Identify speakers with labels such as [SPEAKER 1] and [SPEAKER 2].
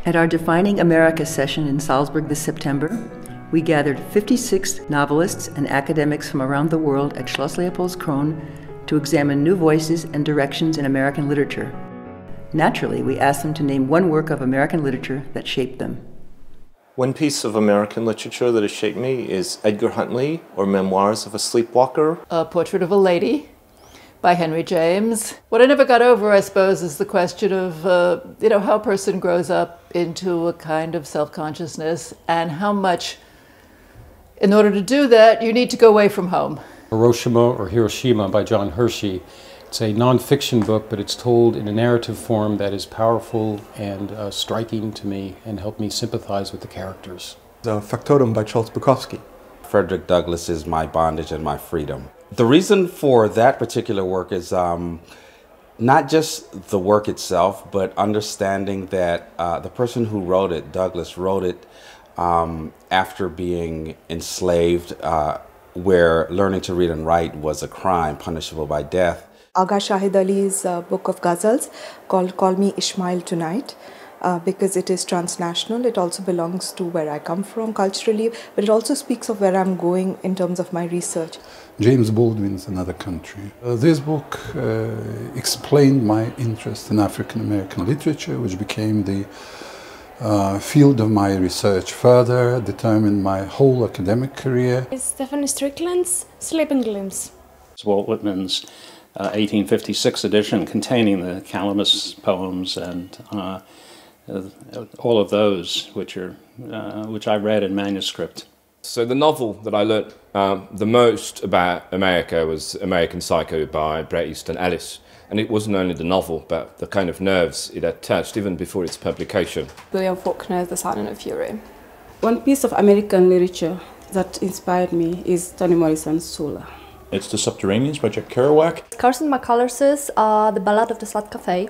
[SPEAKER 1] At our Defining America session in Salzburg this September, we gathered 56 novelists and academics from around the world at Schloss Leopoldskron to examine new voices and directions in American literature. Naturally, we asked them to name one work of American literature that shaped them.
[SPEAKER 2] One piece of American literature that has shaped me is Edgar Huntley, or Memoirs of a Sleepwalker.
[SPEAKER 3] A Portrait of a Lady by Henry James. What I never got over, I suppose, is the question of how a person grows up into a kind of self-consciousness and how much, in order to do that, you need to go away from home.
[SPEAKER 4] Hiroshima by John Hershey. It's a non-fiction book, but it's told in a narrative form that is powerful and striking to me and helped me sympathize with the characters.
[SPEAKER 5] Factotum by Charles Bukowski.
[SPEAKER 6] Frederick Douglass is My Bondage and My Freedom. The reason for that particular work is not just the work itself, but understanding that the person who wrote it, Douglass, wrote it after being enslaved, where learning to read and write was a crime punishable by death.
[SPEAKER 7] Agha Shahid Ali's book of ghazals called Call Me Ishmael Tonight, because it is transnational. It also belongs to where I come from culturally, but it also speaks of where I'm going in terms of my research.
[SPEAKER 8] James Baldwin's Another Country. This book explained my interest in African American literature, which became the field of my research further, determined my whole academic career.
[SPEAKER 9] It's Stephanie Strickland's Sleeping Glimpse.
[SPEAKER 10] It's Walt Whitman's 1856 edition containing the Calamus poems and all of those which I read in manuscript.
[SPEAKER 11] So the novel that I learnt the most about America was American Psycho by Bret Easton Ellis. And it wasn't only the novel, but the kind of nerves it had touched even before its publication.
[SPEAKER 12] William Faulkner's The Silent of Fury.
[SPEAKER 13] One piece of American literature that inspired me is Toni Morrison's Sula.
[SPEAKER 14] It's The Subterraneans by Jack Kerouac.
[SPEAKER 15] Carson McCullers' The Ballad of the Slut Cafe.